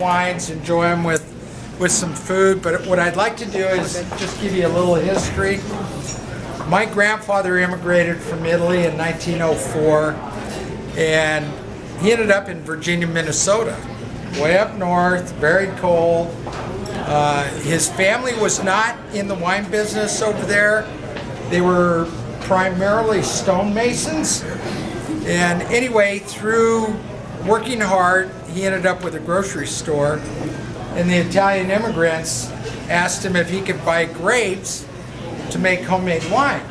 wines, enjoy them with some food. But what I'd like to do is just give you a little history. My grandfather immigrated from Italy in 1904, and he ended up in Virginia, Minnesota, way up north, very cold. His family was not in the wine business over there. They were primarily stonemasons. And anyway, through working hard, he ended up with a grocery store, and the Italian immigrants asked him if he could buy grapes to make homemade wine.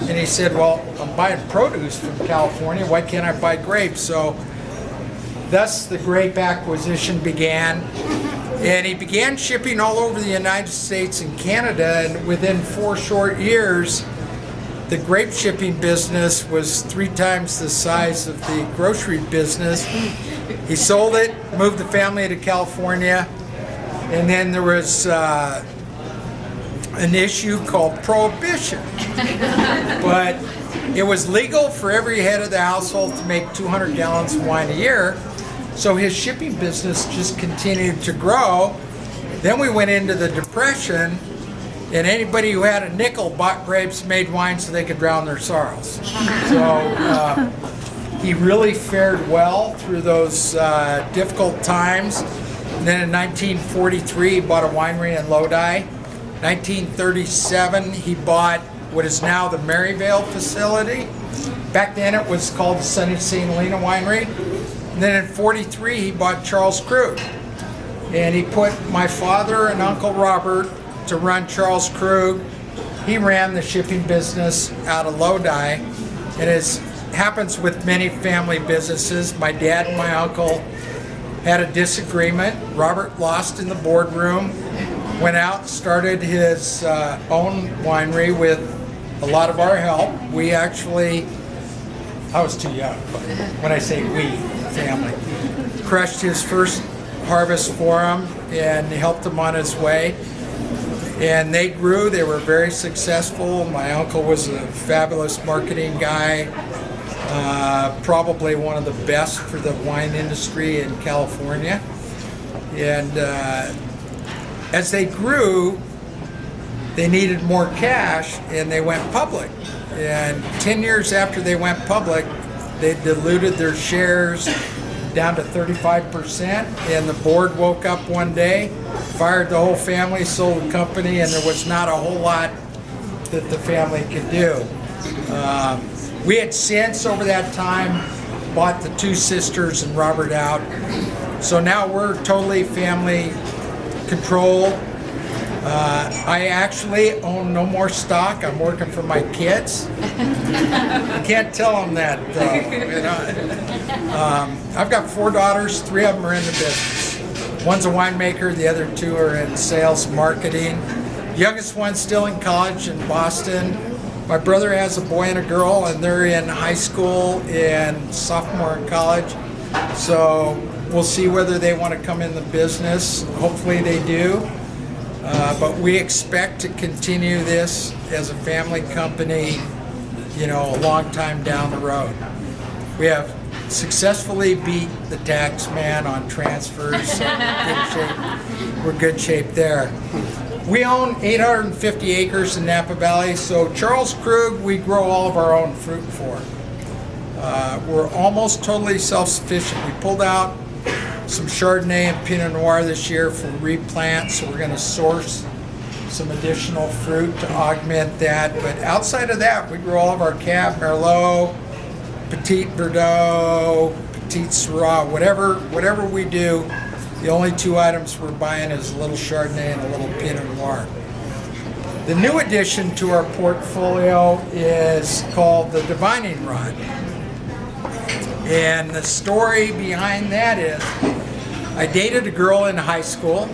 And he said, well, I'm buying produce from California, why can't I buy grapes? So thus the grape acquisition began, and he began shipping all over the United States and Canada, and within 4 short years, the grape shipping business was 3 times the size of the grocery business. He sold it, moved the family to California, and then there was an issue called prohibition. But it was legal for every head of the household to make 200 gallons of wine a year, so his shipping business just continued to grow. Then we went into the Depression, and anybody who had a nickel bought grapes, made wine so they could drown their sorrows. So he really fared well through those difficult times. And then in 1943, he bought a winery in Lodi. 1937, he bought what is now the Maryvale facility. Back then it was called the Sunny St. Helena Winery. And then in 43, he bought Charles Krug. And he put my father and Uncle Robert to run Charles Krug. He ran the shipping business out of Lodi, and as happens with many family businesses, my dad and my uncle had a disagreement. Robert lost in the boardroom, went out, started his own winery with a lot of our help. We actually, I was too young, but when I say we, family, crushed his first harvest for him and helped him on his way. And they grew, they were very successful. My uncle was a fabulous marketing guy, probably one of the best for the wine industry in California. And as they grew, they needed more cash, and they went public. And 10 years after they went public, they diluted their shares down to 35%, and the board woke up one day, fired the whole family, sold the company, and there was not a whole lot that the family could do. We had since, over that time, bought the 2 sisters and Robert out. So now we're totally family controlled. I actually own no more stock. I'm working for my kids. I can't tell them that, though. You know? I've got 4 daughters. 3 of them are in the business. One's a winemaker. The other 2 are in sales marketing. Youngest one's still in college in Boston. My brother has a boy and a girl, and they're in high school and sophomore in college. So we'll see whether they want to come in the business. Hopefully they do. But we expect to continue this as a family company, you know, a long time down the road. We have successfully beat the tax man on transfers. Good shape. We're good shape there. We own 850 acres in Napa Valley, so Charles Krug, we grow all of our own fruit for. We're almost totally self-sufficient. We pulled out some Chardonnay and Pinot Noir this year for replant, so we're going to source some additional fruit to augment that. But outside of that, we grow all of our Cab, Merlot, Petit Verdot, Petit Syrah, whatever we do. The only 2 items we're buying is a little Chardonnay and a little Pinot Noir. The new addition to our portfolio is called the Divining Rod. And the story behind that is, I dated a girl in high school.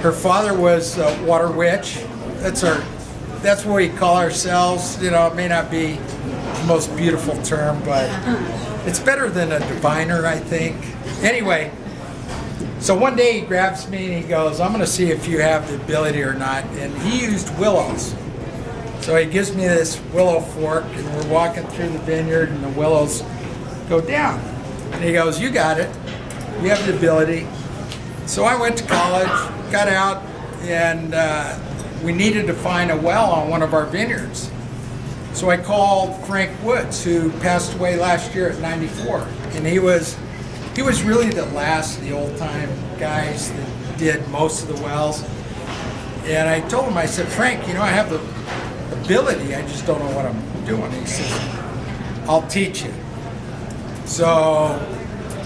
Her father was a water witch. That's what we call ourselves. You know, it may not be the most beautiful term, but it's better than a diviner, I think. Anyway, so one day he grabs me and he goes, I'm going to see if you have the ability or not. And he used willows. So he gives me this willow fork, and we're walking through the vineyard, and the willows go down. And he goes, you got it. You have the ability. So I went to college, got out, and we needed to find a well on one of our vineyards. So I called Frank Woods, who passed away last year at 94, and he was really the last of the old time guys that did most of the wells. And I told him, I said, Frank, I have the ability, I just don't know what I'm doing. He says, I'll teach you. So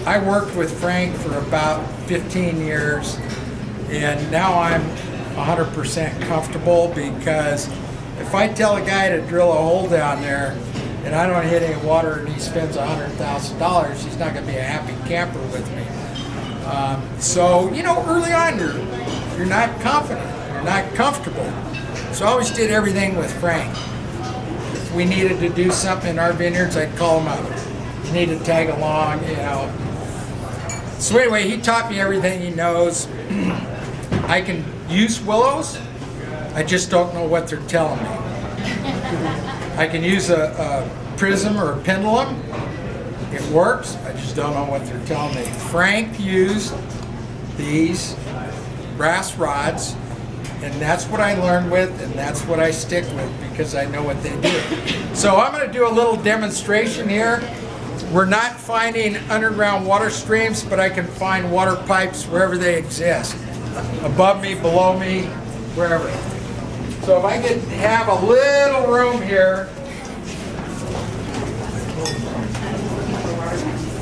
I worked with Frank for about 15 years, and now I'm 100% comfortable, because if I tell a guy to drill a hole down there and I don't hit any water and he spends $100,000, he's not going to be a happy camper with me. So early on you're not confident, you're not comfortable. So I always did everything with Frank. If we needed to do something in our vineyards, I'd call him up. You need to tag along, So anyway, he taught me everything he knows. I can use willows, I just don't know what they're telling me. I can use a prism or a pendulum. It works, I just don't know what they're telling me. Frank used these brass rods, and that's what I learned with, and that's what I stick with, because I know what they do. So I'm going to do a little demonstration here. We're not finding underground water streams, but I can find water pipes wherever they exist. Above me, below me, wherever. So if I could have a little room here.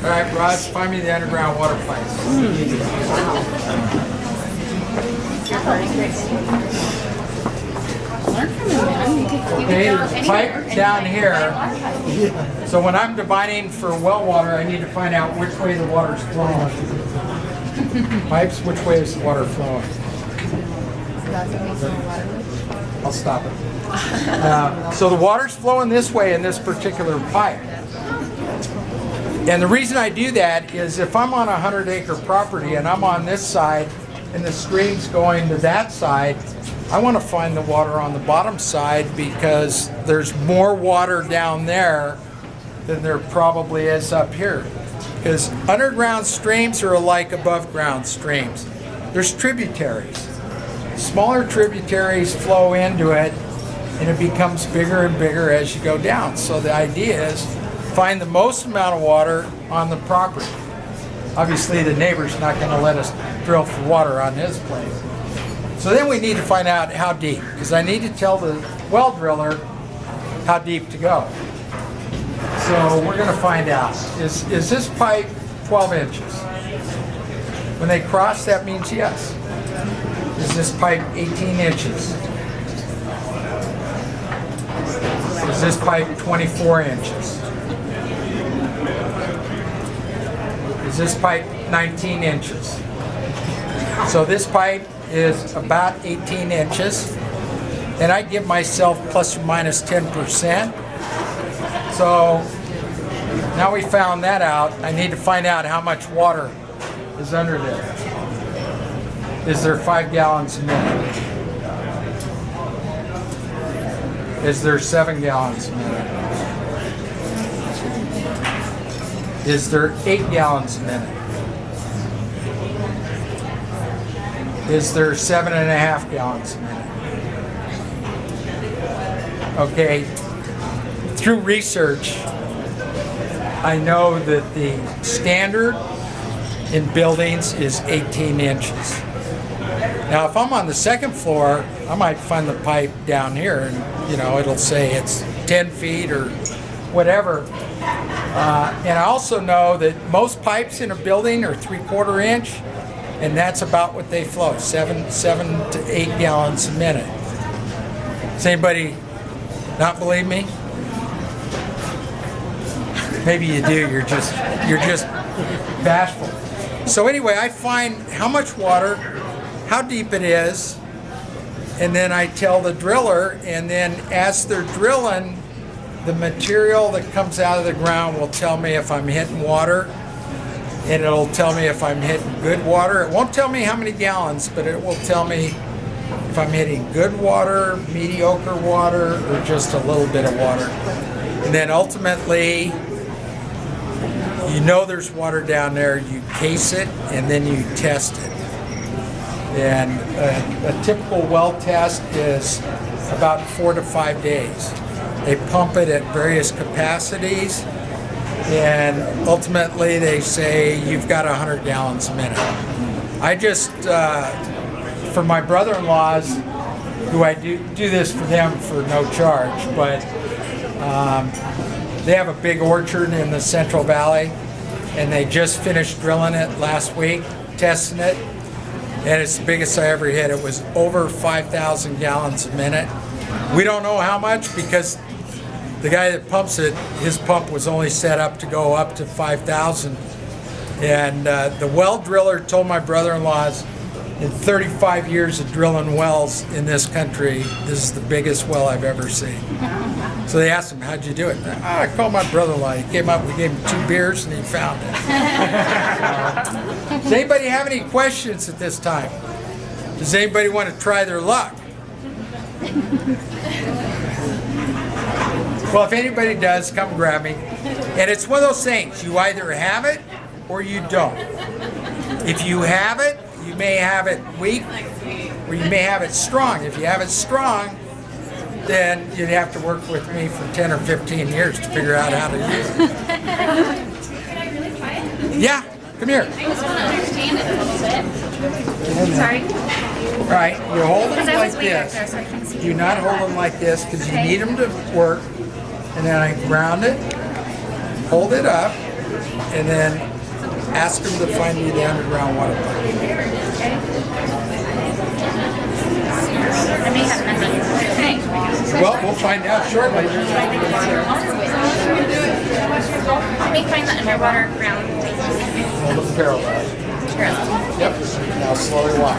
All right, Rod, find me the underground water pipes. Okay, there's a pipe down here. So when I'm divining for well water, I need to find out which way the water's flowing. Pipes, which way is the water flowing? I'll stop it. So the water's flowing this way in this particular pipe. And the reason I do that is if I'm on a 100-acre property and I'm on this side and the stream's going to that side, I want to find the water on the bottom side, because there's more water down there than there probably is up here. Because underground streams are like above ground streams. There's tributaries. Smaller tributaries flow into it, and it becomes bigger and bigger as you go down. So the idea is find the most amount of water on the property. Obviously the neighbor's not going to let us drill for water on his place. So then we need to find out how deep, because I need to tell the well driller how deep to go. So we're going to find out. Is this pipe 12 inches? When they cross, that means yes. Is this pipe 18 inches? Is this pipe 24 inches? Is this pipe 19 inches? So this pipe is about 18 inches, and I give myself plus or minus 10%. So now we found that out. I need to find out how much water is under there. Is there 5 gallons a minute? Is there 7 gallons a minute? Is there 8 gallons a minute? Is there 7.5 gallons a minute? Okay, through research, I know that the standard in buildings is 18 inches. Now, if I'm on the second floor, I might find the pipe down here, and it'll say it's 10 feet or whatever. And I also know that most pipes in a building are 3/4 inch, and that's about what they flow, 7 to 8 gallons a minute. Does anybody not believe me? Maybe you do. You're just bashful. So anyway, I find how much water, how deep it is, and then I tell the driller, and then as they're drilling, the material that comes out of the ground will tell me if I'm hitting water, and it'll tell me if I'm hitting good water. It won't tell me how many gallons, but it will tell me if I'm hitting good water, mediocre water, or just a little bit of water. And then ultimately, there's water down there, you case it, and then you test it. And a typical well test is about 4 to 5 days. They pump it at various capacities, and ultimately they say you've got 100 gallons a minute. I just, for my brother-in-laws, who I do this for them for no charge, but they have a big orchard in the Central Valley, and they just finished drilling it last week, testing it, and it's the biggest I ever hit. It was over 5,000 gallons a minute. We don't know how much because the guy that pumps it, his pump was only set up to go up to 5,000. And the well driller told my brother-in-laws, in 35 years of drilling wells in this country, this is the biggest well I've ever seen. So they asked him, how'd you do it? I called my brother-in-law. He came up, we gave him 2 beers, and he found it. Does anybody have any questions at this time? Does anybody want to try their luck? Well, if anybody does, come grab me. And it's one of those things, you either have it or you don't. If you have it, you may have it weak, or you may have it strong. If you have it strong, then you'd have to work with me for 10 or 15 years to figure out how to use it. Can I really try it? Yeah, come here. I just want to understand it a little bit. Sorry. All right, you hold them Because I like was way back this. there, so I can see. Do not hold them like this because you Okay. need them to work. And then I ground it, hold it up, and then ask them to find me the underground water pipe. I may have nothing. Okay. Well, we'll find out shortly. Let me find the underwater ground thing. Hold them parallel. Yep. Now slowly walk.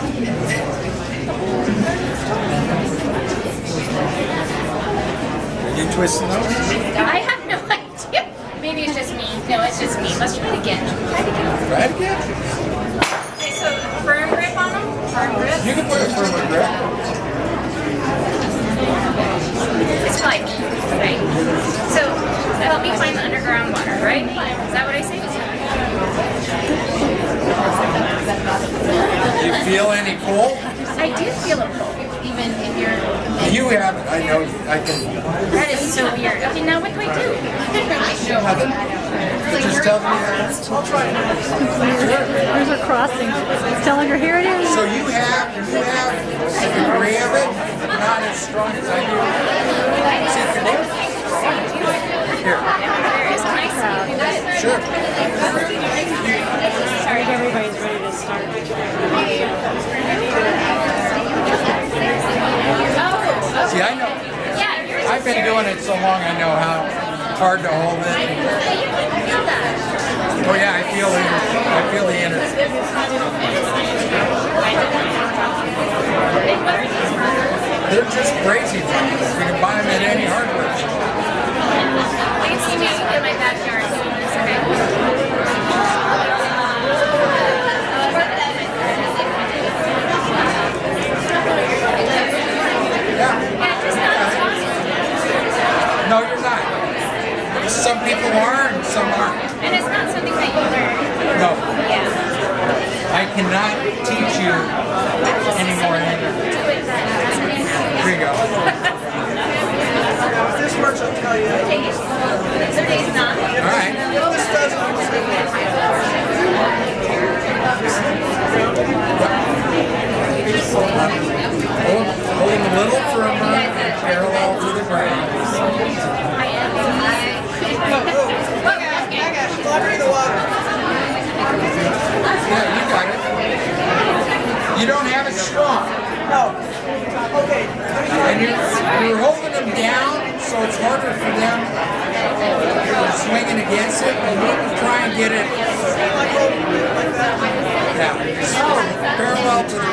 Are you twisting those? I have no idea. Maybe it's just me. No, it's just me. Let's try it again. Try it again. Try it again. Okay, so firm grip on them? Firm grip? You can put a firmer grip. It's like me, right? So help me find the underground water, right? Is that what I say? Do you feel any pull? I do feel a pull, even if you're... You have it. I know. I can. That is so weird. Okay, now what do I do? Nothing. Just tell me. There's a crossing. It's telling her, here it is. So you have a degree of it, but not as strong as I do. See if you here. Sure. Sorry, everybody's ready to start. See, I know. I've been doing it so long. I know how hard to hold it. Oh yeah, I feel it. I feel the energy. They're just crazy ones. You can buy them at any hardware shop. You can see me in my backyard doing this, okay? No, you're not. Some people are and some aren't. And it's not something that you learn. No, Yeah. I cannot teach you any more. Do it that Here you go. This works, I'll tell you. Today's not. All right. This doesn't. Hold them a little firmer and parallel to the ground. I am. Flutter the water. Yeah, you got it. You don't have it strong. No. Okay. And you're holding them down, so it's harder for them. You're swinging against it. You need to try and get it. Like that. Yeah. Parallel to the